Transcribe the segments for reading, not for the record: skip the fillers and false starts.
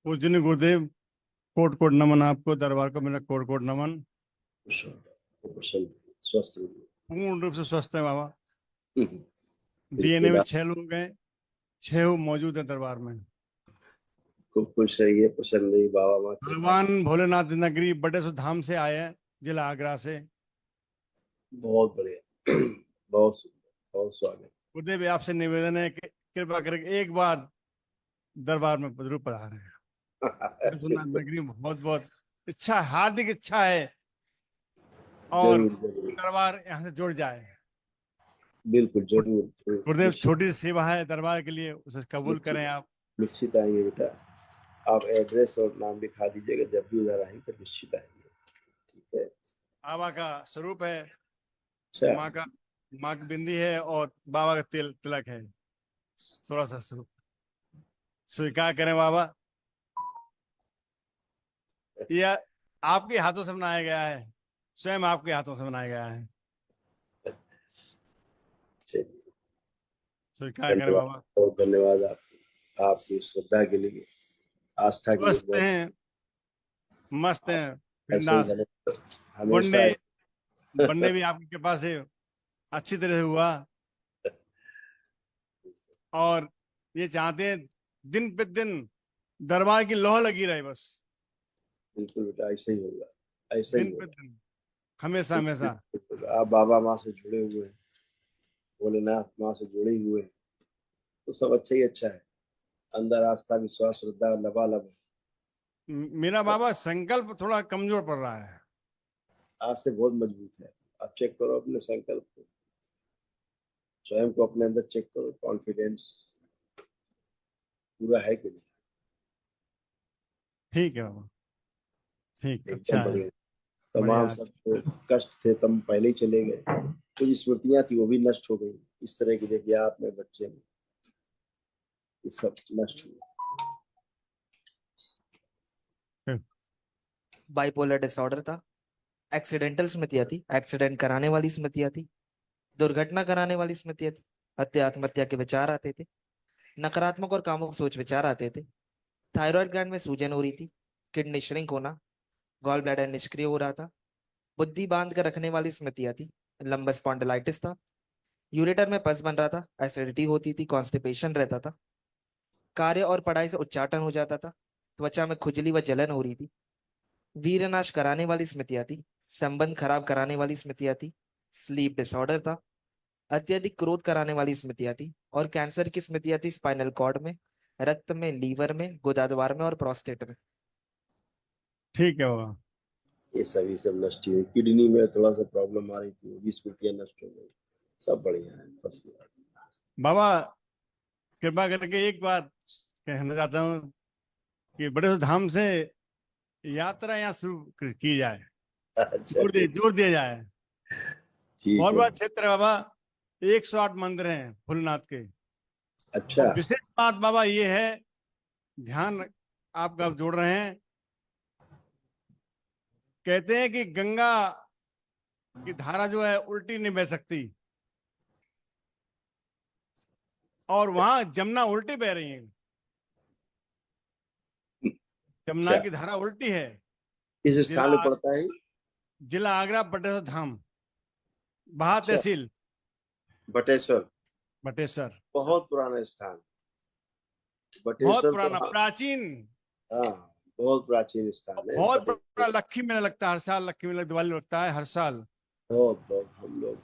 पूजनीय गुरुदेव, coat coat नमन आपको। दरबार को मेरा कोट कोट नमन। स्वस्थ रहिए। पूर्ण रूप से स्वस्थ है बाबा। डीएनए बिल्कुल, में आप 6 लोग हैं, 6 मौजूद है दरबार में। खूब खुश रहिए, प्रसन्न रहिए, बाबा माँ के पास। भगवान भोलेनाथ नगरी बटेश्वर धाम से आए हैं, जिला आगरा से। बहुत बढ़िया। बहुत सुंदर, बहुत स्वागत। गुरुदेव आपसे निवेदन है कि कृपा करके एक बार दरबार में जरूर पधारें। बटेश्वर बिल्कुल, नगरी में बहुत बहुत इच्छा, हार्दिक इच्छा है, और जरूर जरूर, दरबार यहाँ से जुड़ जाए। बिल्कुल जरूर जरूर, गुरुदेव निश्चित छोटी सी सेवा है दरबार के लिए, उसे कबूल निश्चित करें आप। निश्चित आएंगे बेटा। आप एड्रेस और नाम लिखा दीजिएगा, जब भी उधर आएंगे तो निश्चित आएंगे। ठीक है। बाबा का स्वरूप है, अच्छा, माँ का, माँ की बिंदी है और बाबा का तिलक है। थोड़ा सा स्वरूप स्वीकार करें बाबा। यह आपके हाथों से बनाया गया है, स्वयं आपके हाथों से बनाया गया है। चलिए, स्वीकार करें धन्यवाद, बाबा। बहुत धन्यवाद आप आपकी श्रद्धा के लिए, आस्था के लिए। स्वस्थ बहुत हैं, मस्त हैं, ऐसे ही बिंदास। हमेशा वनडे, वनडे भी आपकी कृपा से अच्छी तरह से हुआ, और ये चाहते हैं दिन पे दिन दरबार की लोह लगी रहे बस। बिल्कुल बेटा, ऐसा ही होगा, ऐसा ही दिन पे होगा। दिन, हमेशा बिल्कुल, हमेशा। बिल्कुल। आप बाबा माँ से जुड़े हुए हैं, भोलेनाथ माँ से जुड़े हुए हैं, तो सब अच्छा ही अच्छा है। अंदर आस्था, विश्वास, श्रद्धा लबालब है। मेरा बाबा संकल्प थोड़ा कमजोर पड़ रहा है। आज से बहुत मजबूत है। आप चेक करो अपने संकल्प को, स्वयं को अपने अंदर चेक करो, कॉन्फिडेंस पूरा है कि नहीं। ठीक है बाबा, ठीक, एकदम अच्छा है, बढ़िया। तमाम बढ़िया। सब जो कष्ट थे तम पहले ही चले गए, कुछ स्मृतियां थी वो भी नष्ट हो गई। इस तरह की देखिए आप में, बच्चे में, ये सब नष्ट हुआ। बाइपोलर डिसऑर्डर था। एक्सीडेंटल स्मृतियां थी, एक्सीडेंट कराने वाली स्मृतियां थी, दुर्घटना कराने वाली स्मृतियां थी, हत्या आत्महत्या के विचार आते थे, नकारात्मक और कामुक सोच विचार आते थे, थायराइड ग्लैंड में सूजन हो रही थी, किडनी श्रिंक होना, गॉल ब्लैडर निष्क्रिय हो रहा था, बुद्धि बांध कर रखने वाली स्मृतियां थी, लंबस स्पॉन्डिलाइटिस था, यूरेटर में पस बन रहा था, एसिडिटी होती थी, कॉन्स्टिपेशन रहता था, कार्य और पढ़ाई से उच्चाटन हो जाता था, त्वचा में खुजली व जलन हो रही थी, वीरनाश कराने वाली स्मृतियां थी, संबंध खराब कराने वाली स्मृतियां थी, स्लीप डिसऑर्डर था, अत्यधिक क्रोध कराने वाली स्मृतियां थी, और कैंसर की स्मृतियां थी स्पाइनल कॉर्ड में, रक्त में, लीवर में, गुदाद्वार में और प्रोस्टेट में। ठीक है बाबा। ये सभी सब नष्ट हुई। किडनी में थोड़ा सा प्रॉब्लम आ रही थी, वो भी स्मृतियां नष्ट हो गई। सब बढ़िया है, फर्स्ट क्लास। बाबा कृपा करके एक बात कहना चाहता हूँ कि बड़े धाम से यात्रा यहाँ शुरू की जाए, अच्छा, ठीक जोर दिया जाए। ठीक बहुत है। बड़ा क्षेत्र है बाबा, 108 मंदिर हैं भोलेनाथ के। अच्छा, और विशेष बात बाबा ये है, ध्यान आपका जोड़ रहे हैं, कहते हैं कि गंगा की धारा जो है उल्टी नहीं बह सकती, और वहां जमुना उल्टी बह रही है। जमुना अच्छा। की धारा उल्टी है। किस स्थान में जिला पड़ता है? जिला आगरा बटेश्वर धाम, बहा अच्छा, तहसील, बटेश्वर। बटेश्वर। बहुत पुराना स्थान। बहुत बटेश्वर तो, पुराना, हाँ, प्राचीन, हाँ, बहुत प्राचीन और स्थान है बहुत बड़ा बटेश्वर। लक्ष्मी मेला लगता है हर साल। लक्ष्मी मेला दिवाली लगता है हर साल। बहुत बहुत, हम लोग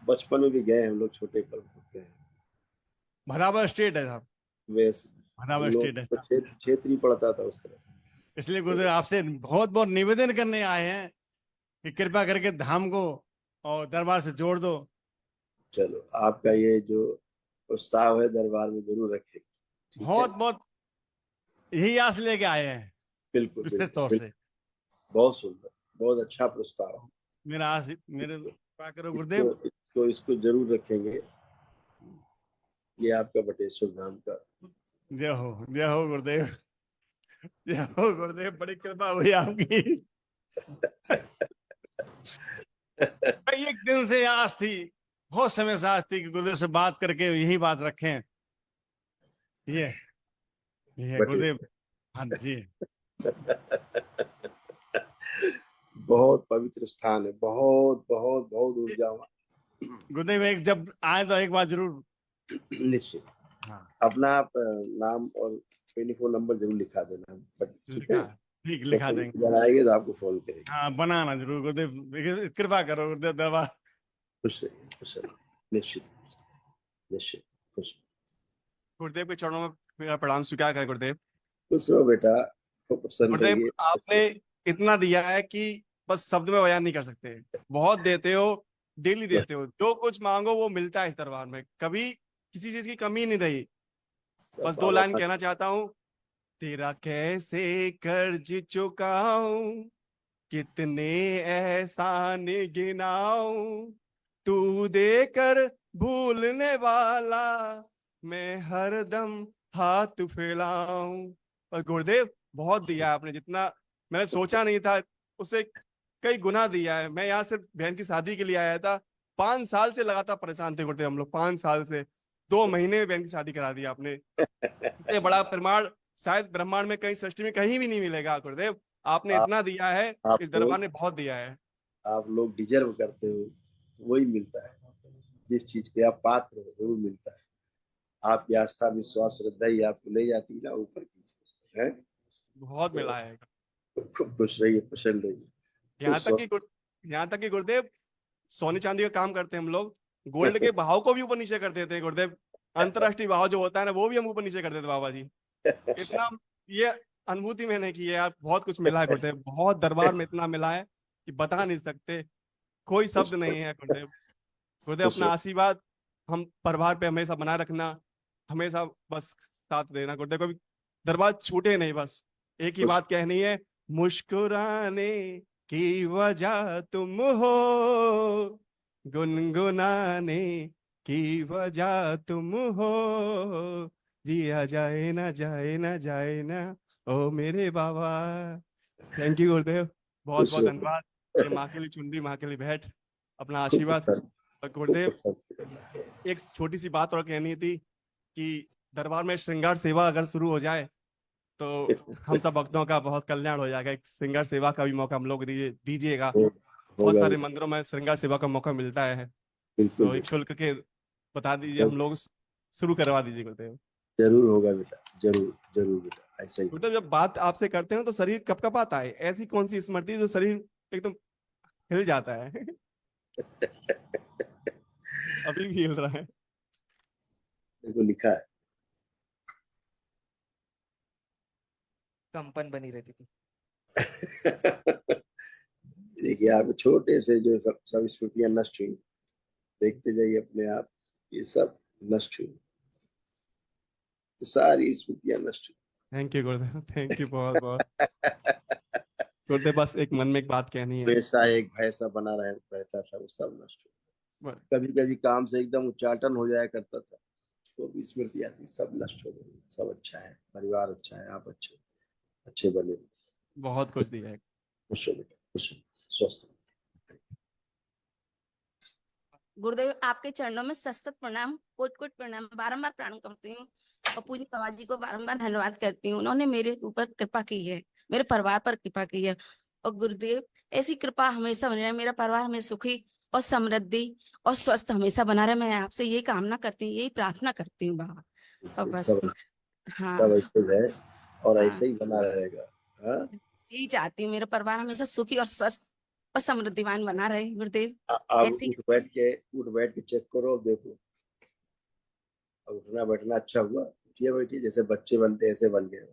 बचपन में भी गए, हम लोग छोटे पर होते हैं। भरावर स्टेट है साहब, वैसे हम भरावर लोग स्टेट है को साहब। क्षेत्र ही पड़ता था उस तरह। इसलिए तो गुरुदेव आपसे बहुत बहुत निवेदन करने आए हैं कि कृपा करके धाम को और दरबार से जोड़ दो। चलो, आपका ये जो प्रस्ताव है दरबार में जरूर रखें। ठीक है। बहुत बहुत यही आस लेके आए हैं, बिल्कुल विशेष बिल्कुल तौर बिल्कुल, से। बहुत सुंदर, बहुत अच्छा प्रस्ताव। मेरा आस, मेरे कृपा करो इसको गुरुदेव। इसको इसको जरूर रखेंगे। ये आपका बटेश्वर धाम का। जय हो, जय हो गुरुदेव, जय हो गुरुदेव, बड़ी कृपा हुई आपकी। भाई एक दिन से आस थी, बहुत समय से आस थी कि गुरुदेव से बात करके यही बात रखें। ये ये है गुरुदेव। बटेश्वर, हाँ जी। बहुत पवित्र स्थान है, बहुत बहुत बहुत ऊर्जा। गुरुदेव एक जब आए तो एक बार जरूर। निश्चित। हाँ। अपना आप नाम और टेलीफोन नंबर जरूर लिखा देना, बट ठीक है। लिखा, ठीक लिखा जैसे देंगे। जब आएंगे तो आपको फोन करेंगे। हाँ बनाना जरूर गुरुदेव, कृपा करो गुरुदेव दरबार। खुश रहिए, खुश रहिए। निश्चित, निश्चित। खुश। गुरुदेव के चरणों में मेरा प्रणाम स्वीकार करें गुरुदेव। खुश रहो बेटा, खूब प्रसन्न गुरुदेव रहिए। आपने इतना दिया है कि बस शब्द में बयान नहीं कर सकते। बहुत देते हो, डेली देते हो, जो कुछ मांगो वो मिलता है इस दरबार में, कभी किसी चीज की कमी नहीं रही। सब बस दो बाबा लाइन का। कहना चाहता हूँ। तेरा कैसे कर्ज चुकाऊं, कितने एहसान गिनाऊं, तू देकर भूलने वाला, मैं हरदम हाथ फैलाऊं। और गुरुदेव बहुत दिया आपने, जितना मैंने सोचा नहीं था उससे कई गुना दिया है। मैं यहाँ सिर्फ बहन की शादी के लिए आया था। 5 साल से लगातार परेशान थे गुरुदेव हम लोग, 5 साल से। 2 महीने में बहन की शादी करा दी आपने। इतने बड़ा प्रमाण शायद ब्रह्मांड में कहीं, सृष्टि में कहीं भी नहीं मिलेगा गुरुदेव। आपने आप इतना दिया है, आप इस दरबार लोग ने बहुत दिया है। आप लोग डिजर्व करते हो, वही मिलता है। जिस चीज के आप पात्र हो जरूर मिलता है। आपकी आस्था विश्वास श्रद्धा ही आपको ले जाती है ना ऊपर की चीज है। बहुत तो मिला है। खूब खुश रहिए, प्रसन्न रहिए। यहाँ खुश तक हो। कि यहाँ तक कि गुरुदेव सोने चांदी का काम करते हैं हम लोग, गोल्ड के भाव को भी ऊपर नीचे कर देते हैं गुरुदेव। अंतरराष्ट्रीय भाव जो होता है ना, वो भी हम ऊपर नीचे कर देते हैं बाबा जी। इतना ये अनुभूति मैंने की है यार, बहुत कुछ मिला है गुरुदेव, बहुत दरबार में इतना मिला है कि बता नहीं सकते। कोई खुश शब्द नहीं है गुरुदेव। गुरुदेव खुश अपना रहो। आशीर्वाद हम परिवार पे हमेशा बनाए रखना, हमेशा बस साथ देना गुरुदेव, कभी दरबार छूटे नहीं। बस एक ही खुश। बात कहनी है, मुस्कुराने की वजह तुम हो, गुनगुनाने की वजह तुम हो, जिया जाए ना जाए ना जाए ना, ओ मेरे बाबा। थैंक यू गुरुदेव, बहुत खुश बहुत रहो। धन्यवाद। ये माँ के लिए चुनरी, माँ के लिए भेंट, अपना खूब आशीर्वाद। प्रसन्न, और खूब गुरुदेव प्रसन्न। एक छोटी सी बात और कहनी थी कि दरबार में श्रृंगार सेवा अगर शुरू हो जाए तो हम सब भक्तों का बहुत कल्याण हो जाएगा। एक श्रृंगार सेवा का भी मौका हम लोग दीजिएगा। बहुत होगा सारे बेटा। मंदिरों में श्रृंगार सेवा का मौका मिलता है, बिल्कुल तो एक बेटा। शुल्क के बता दीजिए, जब हम लोग शुरू करवा दीजिए गुरुदेव। जरूर होगा बेटा, जरूर जरूर बेटा, ऐसा ही गुरुदेव जब बात आपसे करते हैं तो शरीर कपकपाता है, ऐसी कौन सी स्मृति जो शरीर एकदम हिल जाता है। अभी भी हिल रहा है। देखो लिखा है। कंपन बनी रहती थी। देखिए आप छोटे से जो सब सब स्मृतियां नष्ट हुई, देखते जाइए अपने आप, ये सब नष्ट हुई, तो सारी स्मृतियां नष्ट thank you Gurudev, thank you बहुत बहुत। हुई। गुरुदेव बस एक मन में एक बात कहनी है। हमेशा एक भय सा बना रहता था, वो सब नष्ट बस, हुआ। कभी कभी काम से एकदम उच्चाटन हो जाया करता था, तो भी स्मृति आती, सब नष्ट हो गई। सब अच्छा है, परिवार अच्छा है, आप अच्छे अच्छे बने। बहुत कुछ दिया है। खुश हो बेटा, खुश हो, स्वस्थ हो। गुरुदेव आपके चरणों में सतसत प्रणाम, कोट कोट प्रणाम, बारंबार प्रणाम करती हूँ। और पूज्य बाबा जी को बारंबार धन्यवाद करती हूँ, उन्होंने मेरे ऊपर कृपा की है, मेरे परिवार पर कृपा की है। और गुरुदेव ऐसी कृपा हमेशा बनी रहे, मेरा परिवार हमें सुखी और समृद्धि और स्वस्थ हमेशा बना रहे। मैं आपसे यही कामना करती हूँ, यही प्रार्थना करती हूँ बाबा। और बस सब सब हाँ। ऐसे है और हाँ ऐसे ही बना रहेगा। हाँ। यही चाहती हूँ, मेरा परिवार हमेशा सुखी और स्वस्थ और समृद्धिवान बना रहे गुरुदेव। अब ऐसी उठ बैठ के चेक करो, देखो अब उठना बैठना अच्छा हुआ। उठिए बैठिए, जैसे बच्चे बनते हैं ऐसे बन गए,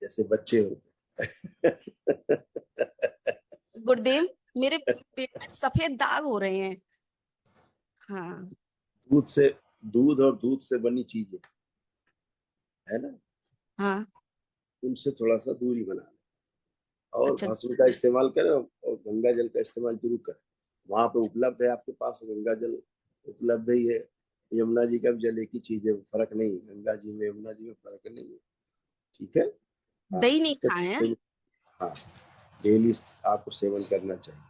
जैसे बच्चे हो। गुरुदेव मेरे पेट में सफेद दाग हो रहे हैं। हाँ। दूध से, दूध और दूध से बनी चीजें है ना, हाँ। उनसे थोड़ा सा दूरी बना लें, और अच्छा। भस्म का इस्तेमाल करें और गंगा जल का इस्तेमाल जरूर करें। वहां पे उपलब्ध है आपके पास, गंगा जल उपलब्ध ही है। यमुना जी का भी जल एक ही चीज है, फर्क नहीं है, गंगा जी में यमुना जी में फर्क नहीं है। ठीक है। हाँ दही नहीं इसका खाए हैं। हाँ डेली आपको सेवन करना चाहिए।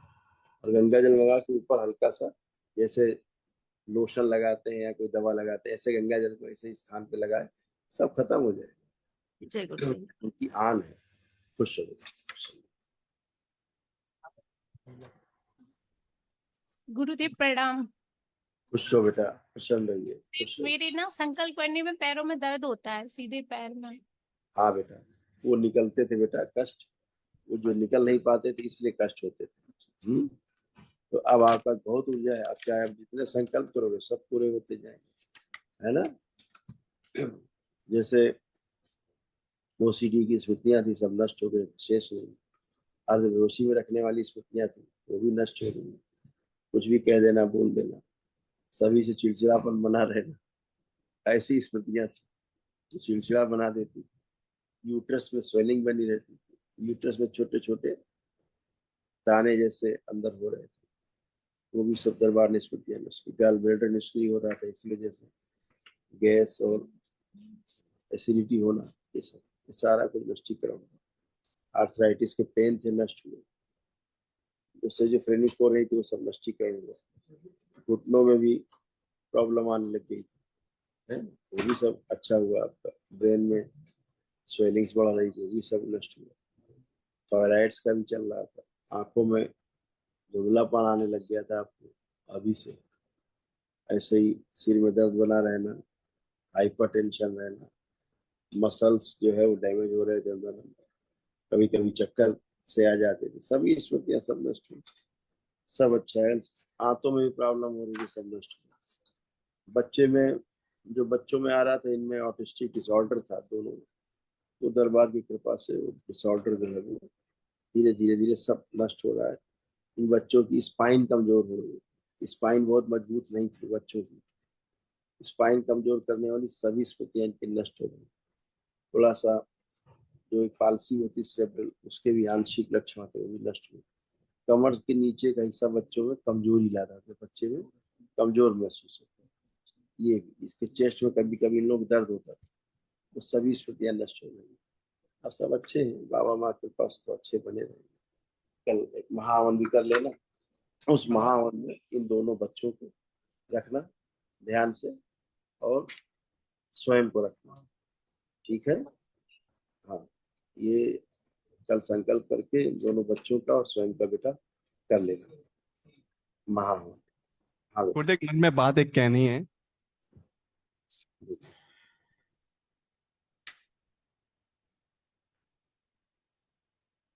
और गंगा जल मंगा के ऊपर हल्का सा, जैसे लोशन लगाते हैं या कोई दवा लगाते हैं, ऐसे गंगा जल को ऐसे स्थान पे लगाए, सब खत्म हो जाए। जय गुरुदेव। उनकी आन है। खुश रहो, खुश रहो। गुरुदेव प्रणाम। खुश रहो बेटा, प्रसन्न रहिए, खुश रहिए। मेरे ना संकल्प करने में पैरों में दर्द होता है, सीधे पैर में। हाँ बेटा, वो निकलते थे बेटा कष्ट, वो जो निकल नहीं पाते थे इसलिए कष्ट होते थे। तो अब आपका बहुत ऊर्जा है, आप चाहे आप जितने संकल्प करोगे सब पूरे होते जाएंगे, है ना। जैसे ओसीडी की स्मृतियां थी सब नष्ट हो गई, शेष नहीं। अर्धबेहोशी में रखने वाली स्मृतियां थी वो भी नष्ट हो गई। कुछ भी कह देना, बोल देना, सभी से चिड़चिड़ापन बना रहना, ऐसी स्मृतियां थी जो चिड़चिड़ा बना देती थी। यूट्रस में स्वेलिंग बनी रहती थी, यूट्रस में छोटे छोटे दाने जैसे अंदर हो रहे थे, वो भी सब दरबार ने स्मृतियां नष्ट। गल ब्लैडर निष्क्रिय हो रहा था इस वजह से, गैस और एसिडिटी होना, ये सब, ये सारा कुछ नष्टीकरण। आर्थराइटिस के पेन थे, नष्ट हुए। उससे जो फ्रेनिक हो रही थी वो सब नष्टीकरण हुआ। घुटनों में भी प्रॉब्लम आने लग गई थी, है, वो भी सब अच्छा हुआ। आपका ब्रेन में स्वेलिंग्स बढ़ रही थी, वो भी सब नष्ट हुआ। थायराइड्स का भी चल रहा था, आंखों में धुंधलापन आने लग गया था आपको अभी से। ऐसे ही सिर में दर्द बना रहना, हाइपरटेंशन रहना, मसल्स जो है वो डैमेज हो रहे थे अंदर अंदर, कभी कभी चक्कर से आ जाते थे, सभी स्मृतियां सब नष्ट हुई। सब अच्छा है। आंतों में भी प्रॉब्लम हो रही थी, सब नष्ट हुई। बच्चे में, जो बच्चों में आ रहा था, इनमें ऑटिस्टिक डिसऑर्डर था दोनों में, तो दरबार की कृपा से वो डिसऑर्डर जो है वो धीरे धीरे धीरे सब नष्ट हो रहा है। इन बच्चों की स्पाइन कमजोर हो रही है, स्पाइन बहुत मजबूत नहीं थी बच्चों की, स्पाइन कमजोर करने वाली सभी स्मृतियां इनकी नष्ट हो गई। थोड़ा सा जो एक पालसी होती सेरेब्रल, उसके भी आंशिक लक्षण थे, वो भी नष्ट हुए। कमर के नीचे का हिस्सा बच्चों में कमजोरी ला रहा था, बच्चे में कमजोर महसूस होता है। ये भी इसके चेस्ट में कभी कभी इन लोग दर्द होता था, वो सभी स्मृतियां नष्ट हो गई। अब सब अच्छे हैं, बाबा माँ के पास तो अच्छे बने रहेंगे। कल एक महावन भी कर लेना, उस महावन में इन दोनों बच्चों को रखना ध्यान से, और स्वयं को रखना, ठीक है। हाँ, ये कल संकल्प करके इन दोनों बच्चों का और स्वयं का बेटा कर लेना महावन। हाँ गुरुदेव मन में बात एक कहनी है। बेटा,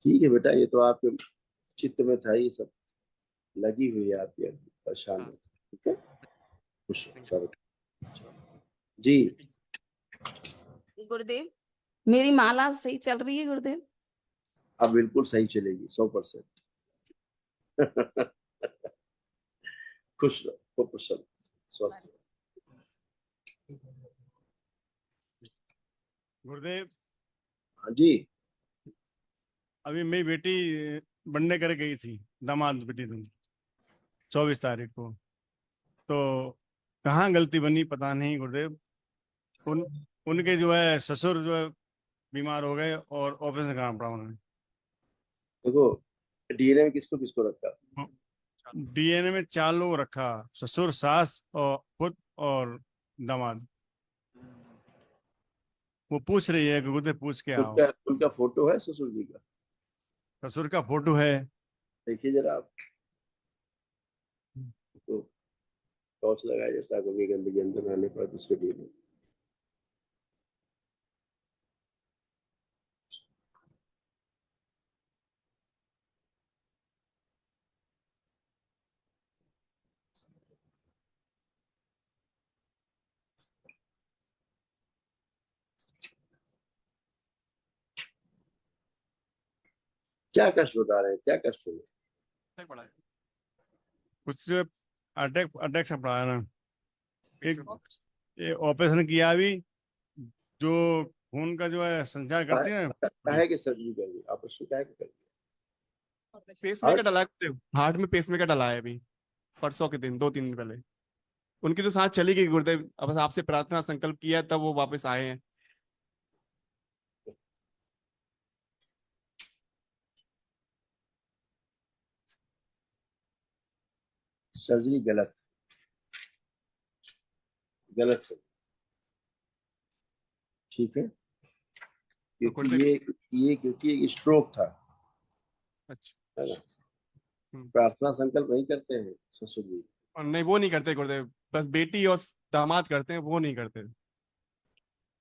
ठीक है बेटा, ये तो आपके चित्त में था, ये सब लगी हुई है आपकी, अभी परेशान है, ठीक है। खुश रहो, चलो जी। गुरुदेव, मेरी माला सही चल रही है गुरुदेव? अब बिल्कुल सही चलेगी, 100%। खुश रहो, खूब प्रसन्न, स्वस्थ रहो। गुरुदेव, हाँ जी। अभी मेरी बेटी बनने कर गई थी, दामाद बेटी थी, 24 तारीख को। तो कहाँ गलती बनी पता नहीं गुरुदेव। उन उनके जो है ससुर जो है बीमार हो गए और ऑपरेशन कराना पड़ा उन्होंने। देखो, डीएनए में किसको किसको रखा? डीएनए में 4 लोग रखा, ससुर, सास और खुद और दामाद। वो पूछ रही है कि गुरुदेव पूछ के आओ। उनका उनका फोटो है ससुर जी का? ससुर का फोटो है। देखिए जरा आप, तो टॉर्च लगाया जाता है, गंदी गंदगी अंदर आने पर दूसरे डीएनए। क्या कष्ट बता रहे हैं, क्या कष्ट हो गया? कुछ अटैक अटैक से पड़ा है ना। एक ऑपरेशन किया अभी, जो खून का जो है संचार करती है ना। काहे के सर्जरी कर दी आप, उसको काहे के कर दी? पेसमेकर डला है, हार्ट में पेसमेकर डला है अभी, परसों के दिन, 2-3 दिन पहले। उनकी तो सांस चली गई गुरुदेव, अब बस आपसे प्रार्थना संकल्प किया तब वो वापस आए हैं। सर्जरी गलत, गलत सर्जरी, ठीक है। क्योंकि गुरुदेव ये क्योंकि एक स्ट्रोक था, अच्छा है ना। हम्म। प्रार्थना संकल्प नहीं करते हैं ससुर जी, और नहीं वो नहीं करते गुरुदेव, बस बेटी और दामाद करते हैं, वो नहीं करते।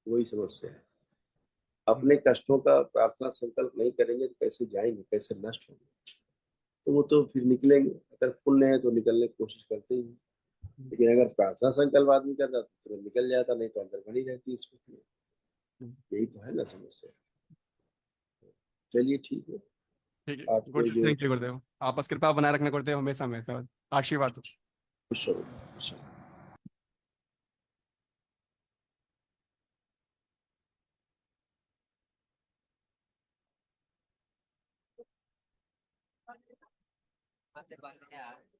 वही समस्या है। हम्म, अपने कष्टों का प्रार्थना संकल्प नहीं करेंगे तो कैसे जाएंगे, कैसे नष्ट होंगे। तो वो तो फिर निकलेंगे, अगर पुण्य है तो निकलने की कोशिश करते ही हैं। लेकिन अगर प्रार्थना संकल्प आदमी करता तो तुरंत निकल जाता, नहीं तो अंदर बनी रहती इसमें। हम्म। यही तो है ना समस्या। चलिए ठीक है। ठीक है आपके गुरुदेव, जो थैंक यू गुरुदेव, आपस कृपा बनाए रखना गुरुदेव, हमेशा हमेशा आशीर्वाद हो। खुश हो, खुश हो। आशीर्वाद है यार।